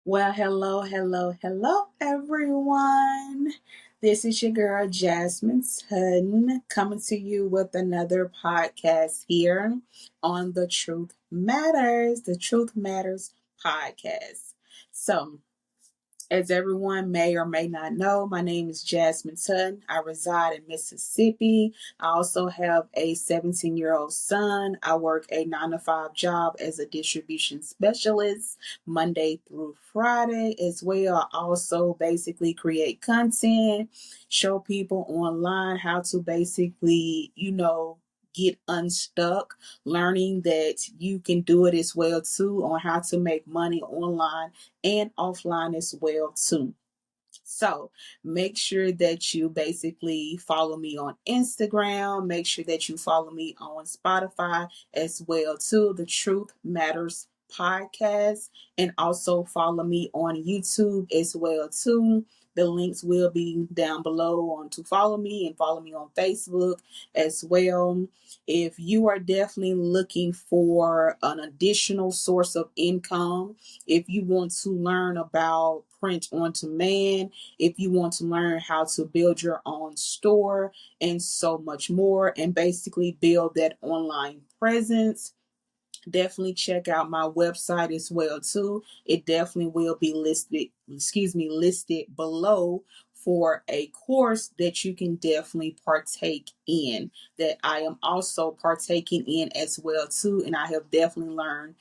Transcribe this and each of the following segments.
Well, hello, everyone. This is your girl, Jasmine Sutton, coming to you with another podcast here on The Truth Matters, The Truth Matters podcast. So, as everyone may or may not know, my name is Jasmine Sutton. I reside in Mississippi. I also have a 17-year-old son. I work a 9 to 5 job as a distribution specialist Monday through Friday as well. I also basically create content, show people online how to basically, get unstuck, learning that you can do it as well too on how to make money online and offline as well too. So make sure that you basically follow me on Instagram. Make sure that you follow me on Spotify as well too. The Truth Matters podcast, and also follow me on YouTube as well too. The links will be down below on to follow me, and follow me on Facebook as well. If you are definitely looking for an additional source of income, if you want to learn about print on demand, if you want to learn how to build your own store and so much more, and basically build that online presence, definitely check out my website as well too. It definitely will be listed below for a course that you can definitely partake in, that I am also partaking in as well too, and I have definitely learned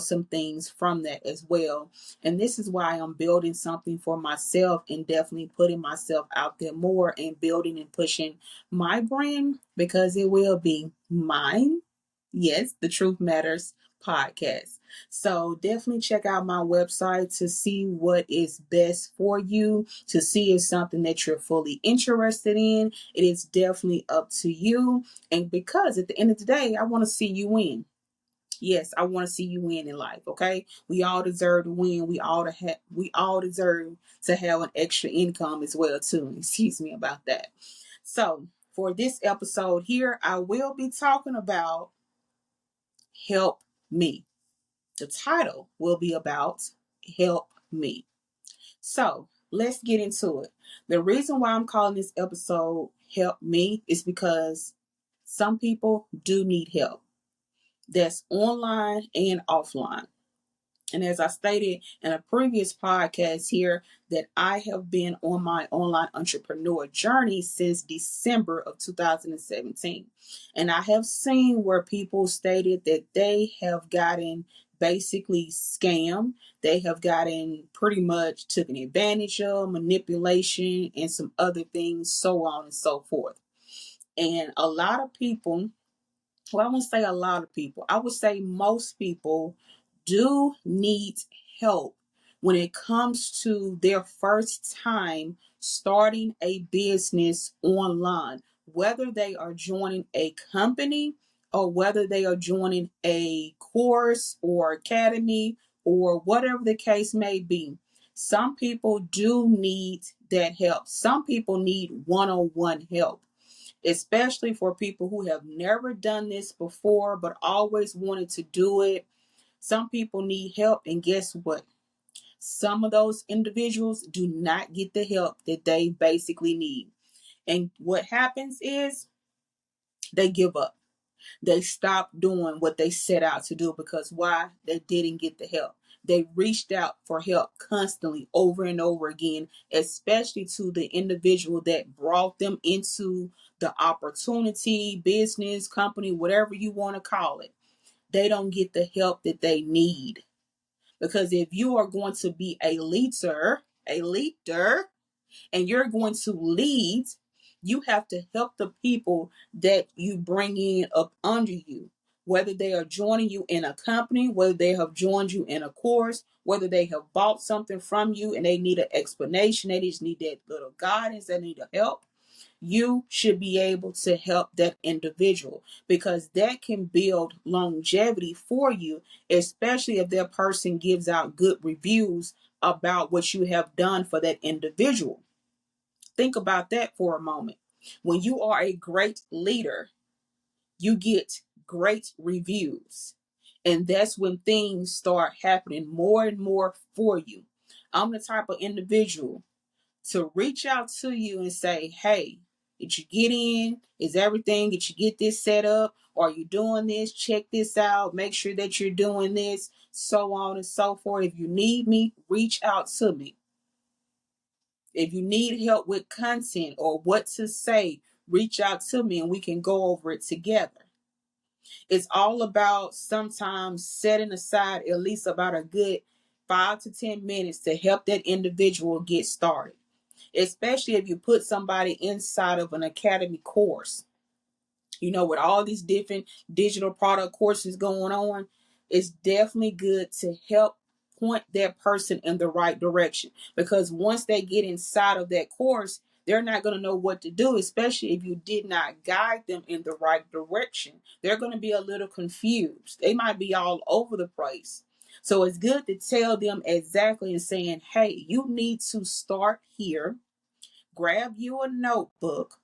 some things from that as well. And this is why I'm building something for myself, and definitely putting myself out there more, and building and pushing my brand, because it will be mine. Yes, the Truth Matters podcast. So definitely check out my website to see what is best for you, to see if something that you're fully interested in. It is definitely up to you. And because at the end of the day, I want to see you win. Yes, I want to see you win in life. Okay, we all deserve to win. We all deserve to have an extra income as well too. Excuse me about that. So for this episode here, I will be talking about help me. The title will be about help me. So let's get into it. The reason why I'm calling this episode Help Me is because some people do need help. That's online and offline. And as I stated in a previous podcast here, that I have been on my online entrepreneur journey since December of 2017. And I have seen where people stated that they have gotten basically scammed. They have gotten pretty much taken advantage of, manipulation, and some other things, so on and so forth. And a lot of people, well, I won't say a lot of people, I would say most people do need help when it comes to their first time starting a business online, whether they are joining a company or whether they are joining a course or academy or whatever the case may be. Some people do need that help. Some people need one-on-one help, especially for people who have never done this before but always wanted to do it. Some people need help, and guess what? Some of those individuals do not get the help that they basically need. And what happens is they give up. They stop doing what they set out to do, because why? They didn't get the help. They reached out for help constantly over and over again, especially to the individual that brought them into the opportunity, business, company, whatever you want to call it. They don't get the help that they need. Because if you are going to be a leader, and you're going to lead, you have to help the people that you bring in up under you, whether they are joining you in a company, whether they have joined you in a course, whether they have bought something from you and they need an explanation, they just need that little guidance, they need a help. You should be able to help that individual, because that can build longevity for you, especially if that person gives out good reviews about what you have done for that individual. Think about that for a moment. When you are a great leader, you get great reviews. And that's when things start happening more and more for you. I'm the type of individual to reach out to you and say, hey, did you get in? Is everything? Did you get this set up? Are you doing this? Check this out. Make sure that you're doing this, so on and so forth. If you need me, reach out to me. If you need help with content or what to say, reach out to me and we can go over it together. It's all about sometimes setting aside at least about a good 5 to 10 minutes to help that individual get started, especially if you put somebody inside of an academy course. With all these different digital product courses going on, it's definitely good to help point that person in the right direction, because once they get inside of that course, they're not going to know what to do, especially if you did not guide them in the right direction. They're going to be a little confused. They might be all over the place. So it's good to tell them exactly and saying, hey, you need to start here. Grab you a notebook,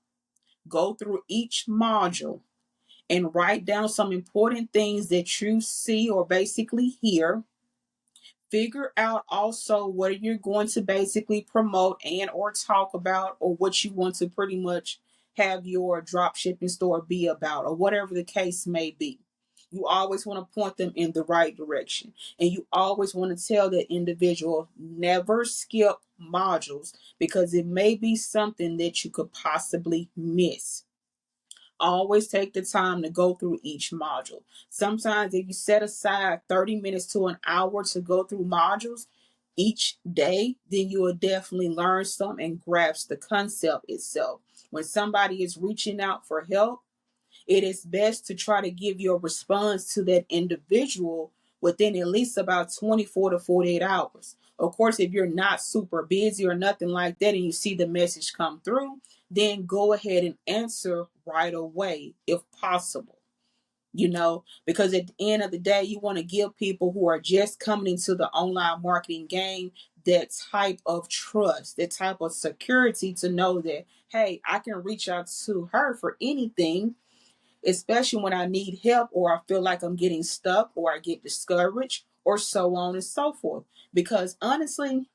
go through each module, and write down some important things that you see or basically hear. Figure out also what you're going to basically promote and or talk about, or what you want to pretty much have your drop shipping store be about, or whatever the case may be. You always want to point them in the right direction. And you always want to tell that individual, never skip modules, because it may be something that you could possibly miss. Always take the time to go through each module. Sometimes if you set aside 30 minutes to an hour to go through modules each day, then you will definitely learn some and grasp the concept itself. When somebody is reaching out for help, it is best to try to give your response to that individual within at least about 24 to 48 hours. Of course, if you're not super busy or nothing like that and you see the message come through, then go ahead and answer right away if possible. Because at the end of the day, you want to give people who are just coming into the online marketing game that type of trust, that type of security to know that, hey, I can reach out to her for anything, especially when I need help or I feel like I'm getting stuck or I get discouraged or so on and so forth. Because honestly,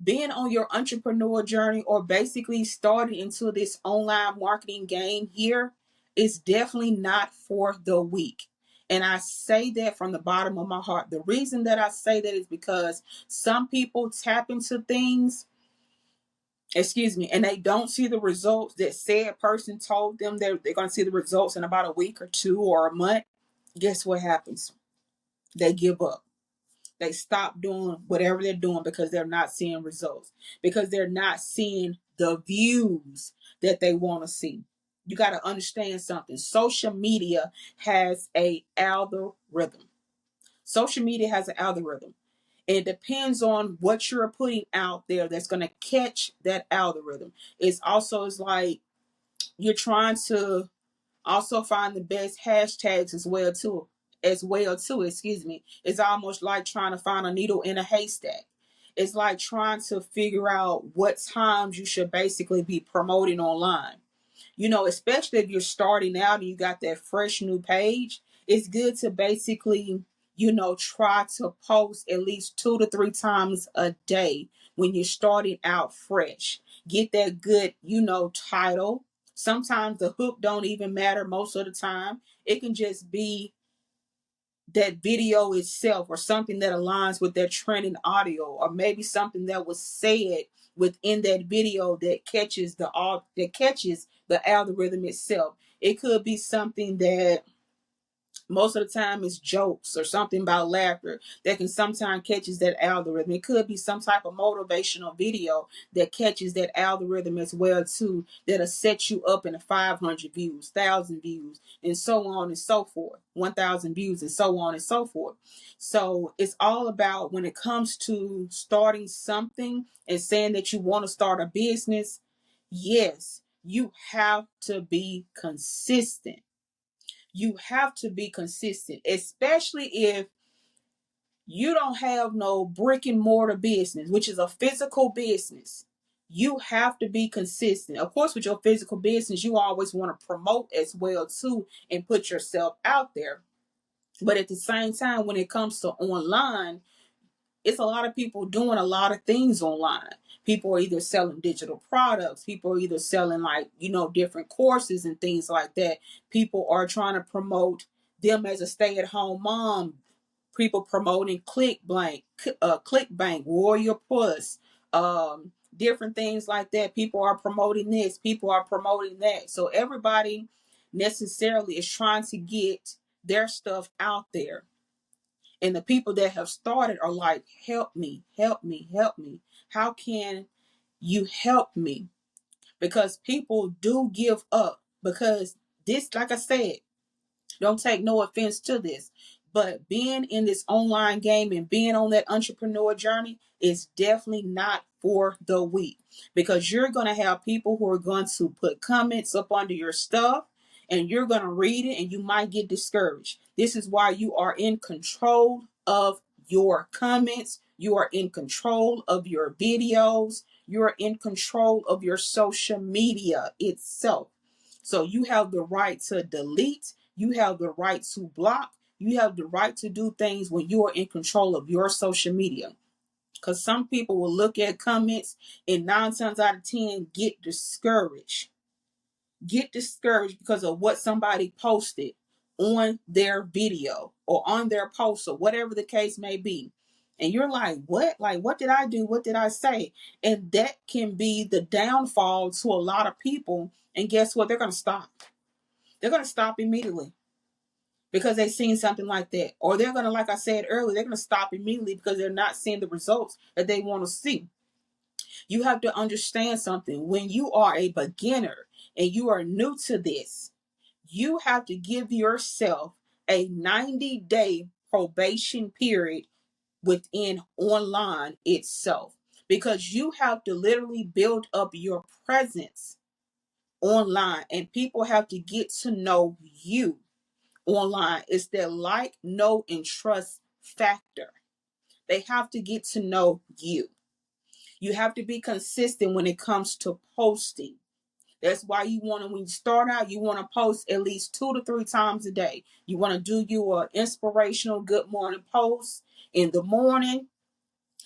being on your entrepreneur journey or basically starting into this online marketing game here is definitely not for the weak. And I say that from the bottom of my heart. The reason that I say that is because some people tap into things, and they don't see the results that said person told them they're going to see the results in about a week or two or a month. Guess what happens? They give up. They stop doing whatever they're doing because they're not seeing results, because they're not seeing the views that they want to see. You got to understand something. Social media has a algorithm. Social media has an algorithm. It depends on what you're putting out there that's going to catch that algorithm. It's like you're trying to also find the best hashtags as well too, excuse me. It's almost like trying to find a needle in a haystack. It's like trying to figure out what times you should basically be promoting online. Especially if you're starting out and you got that fresh new page, it's good to basically, try to post at least 2 to 3 times a day when you're starting out fresh. Get that good, title. Sometimes the hook don't even matter most of the time. It can just be that video itself or something that aligns with that trending audio, or maybe something that was said within that video that catches the algorithm itself. It could be something that most of the time is jokes or something about laughter that can sometimes catches that algorithm. It could be some type of motivational video that catches that algorithm as well too, that'll set you up in a 500 views, 1,000 views, and so on and so forth, 1,000 views and so on and so forth. So it's all about, when it comes to starting something and saying that you want to start a business, yes, you have to be consistent. You have to be consistent, especially if you don't have no brick and mortar business, which is a physical business. You have to be consistent. Of course, with your physical business, you always want to promote as well too and put yourself out there. But at the same time, when it comes to online, It's a lot of people doing a lot of things online. People are either selling digital products, people are either selling like, different courses and things like that. People are trying to promote them as a stay-at-home mom. People promoting ClickBank, Warrior Plus, different things like that. People are promoting this, people are promoting that. So everybody necessarily is trying to get their stuff out there. And the people that have started are like, help me, help me, help me. How can you help me? Because people do give up. Because this, like I said, don't take no offense to this, but being in this online game and being on that entrepreneur journey is definitely not for the weak, because you're going to have people who are going to put comments up under your stuff and you're going to read it and you might get discouraged. This is why you are in control of your comments. You are in control of your videos. You're in control of your social media itself. So you have the right to delete. You have the right to block. You have the right to do things when you are in control of your social media. Because some people will look at comments and 9 times out of 10 get discouraged. Get discouraged because of what somebody posted on their video or on their post or whatever the case may be. And you're like, what? Like, what did I do? What did I say? And that can be the downfall to a lot of people. And guess what? They're going to stop. They're going to stop immediately because they've seen something like that. Or they're going to, like I said earlier, they're going to stop immediately because they're not seeing the results that they want to see. You have to understand something. When you are a beginner and you are new to this, you have to give yourself a 90-day probation period within online itself, because you have to literally build up your presence online and people have to get to know you online. It's their like, know, and trust factor. They have to get to know you. You have to be consistent when it comes to posting. That's why you want to, when you start out, you want to post at least 2 to 3 times a day. You want to do your inspirational good morning post in the morning.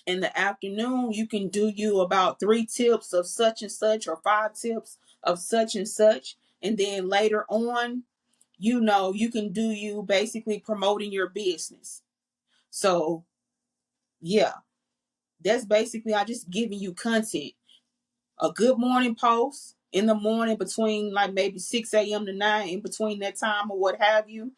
In the afternoon, you can do you about 3 tips of such and such or 5 tips of such and such. And then later on, you can do you basically promoting your business. So yeah, that's basically, I just giving you content. A good morning post in the morning between like maybe 6 a.m. to 9, in between that time or what have you.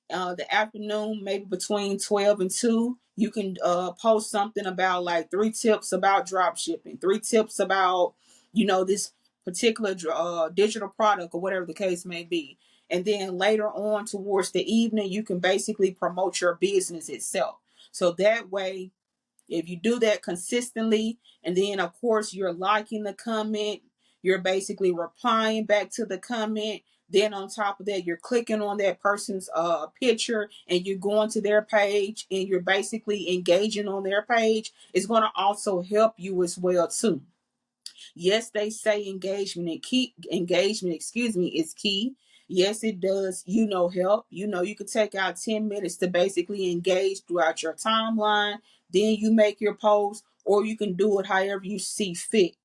The afternoon, maybe between 12 and 2, you can post something about like 3 tips about drop shipping, 3 tips about, this particular digital product or whatever the case may be. And then later on towards the evening, you can basically promote your business itself. So that way, if you do that consistently, and then of course you're liking the comment, you're basically replying back to the comment. Then on top of that, you're clicking on that person's picture and you're going to their page and you're basically engaging on their page. It's going to also help you as well too. Yes, they say engagement, is key. Yes, it does, help. You could take out 10 minutes to basically engage throughout your timeline. Then you make your post, or you can do it however you see fit.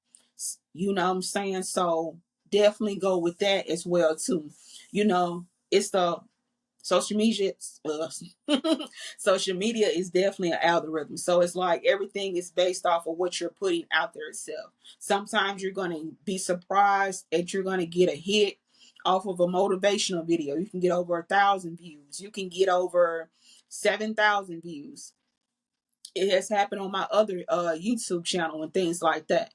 You know what I'm saying? So definitely go with that as well too. It's the social media. Social media is definitely an algorithm, so it's like everything is based off of what you're putting out there itself. Sometimes you're going to be surprised that you're going to get a hit off of a motivational video. You can get over 1,000 views, you can get over 7,000 views. It has happened on my other YouTube channel and things like that.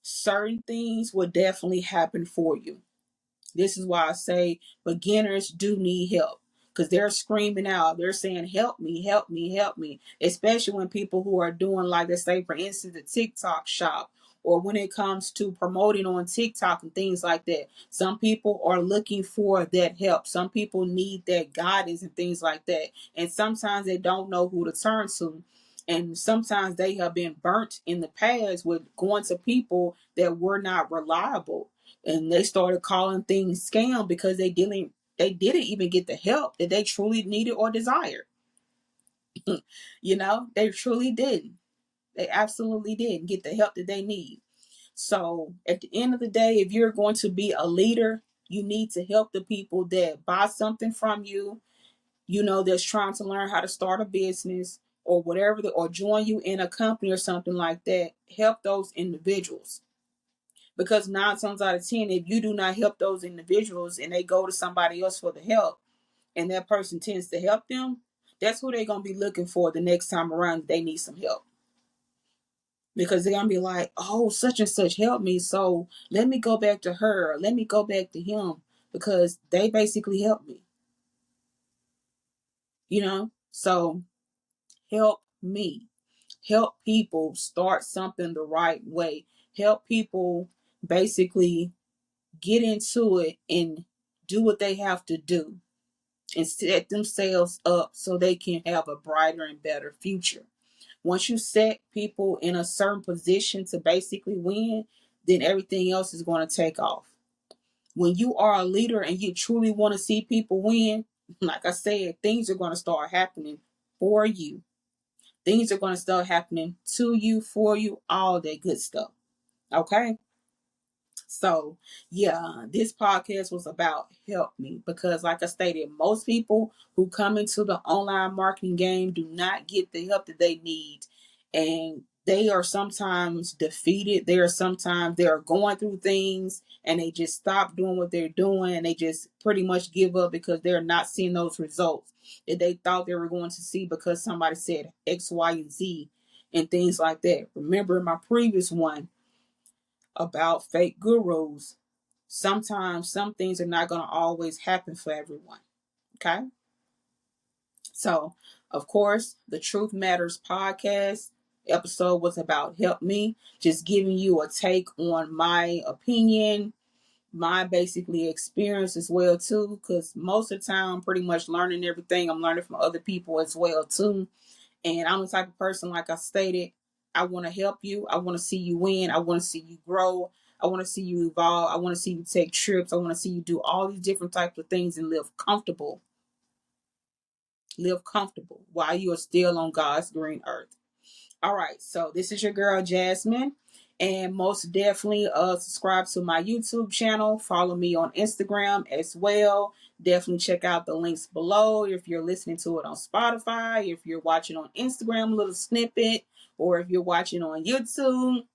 Certain things will definitely happen for you. This is why I say beginners do need help, because they're screaming out. They're saying, help me, help me, help me. Especially when people who are doing, like, let's say, for instance, the TikTok shop, or when it comes to promoting on TikTok and things like that. Some people are looking for that help. Some people need that guidance and things like that. And sometimes they don't know who to turn to. And sometimes they have been burnt in the past with going to people that were not reliable, and they started calling things scam because they didn't even get the help that they truly needed or desired. They truly didn't. They absolutely didn't get the help that they need. So at the end of the day, if you're going to be a leader, you need to help the people that buy something from you, that's trying to learn how to start a business or whatever, or join you in a company or something like that. Help those individuals. Because 9 times out of 10, if you do not help those individuals and they go to somebody else for the help, and that person tends to help them, that's who they're going to be looking for the next time around if they need some help. Because they're going to be like, oh, such and such helped me, so let me go back to her, or let me go back to him, because they basically helped me. So help me. Help people start something the right way. Help people basically get into it and do what they have to do and set themselves up so they can have a brighter and better future. Once you set people in a certain position to basically win, then everything else is going to take off. When you are a leader and you truly want to see people win, like I said, things are going to start happening for you. Things are going to start happening to you, for you, all that good stuff. Okay? So, yeah, this podcast was about help me because, like I stated, most people who come into the online marketing game do not get the help that they need. And they are sometimes defeated. They are going through things and they just stop doing what they're doing and they just pretty much give up because they're not seeing those results that they thought they were going to see because somebody said X, Y, and Z and things like that. Remember my previous one about fake gurus. Sometimes some things are not going to always happen for everyone. Okay. So, of course, the Truth Matters podcast episode was about help me, just giving you a take on my opinion, my basically experience as well too, because most of the time I'm pretty much learning everything. I'm learning from other people as well too. And I'm the type of person, like I stated, I want to help you. I want to see you win. I want to see you grow. I want to see you evolve. I want to see you take trips. I want to see you do all these different types of things and live comfortable. Live comfortable while you are still on God's green earth. All right. So this is your girl, Jasmine. And most definitely subscribe to my YouTube channel. Follow me on Instagram as well. Definitely check out the links below if you're listening to it on Spotify, if you're watching on Instagram, a little snippet, or if you're watching on YouTube.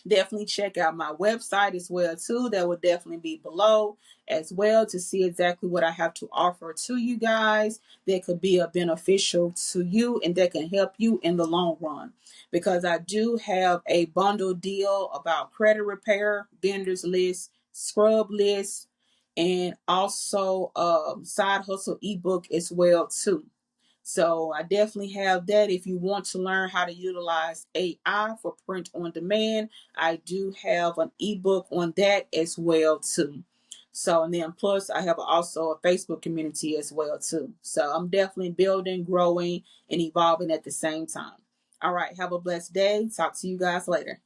Definitely check out my website as well too. That will definitely be below as well to see exactly what I have to offer to you guys that could be a beneficial to you and that can help you in the long run. Because I do have a bundle deal about credit repair, vendors list, scrub list, and also side hustle ebook as well too. So I definitely have that. If you want to learn how to utilize AI for print on demand, I do have an ebook on that as well too. So, and then plus I have also a Facebook community as well too. So I'm definitely building, growing, and evolving at the same time. All right. Have a blessed day. Talk to you guys later.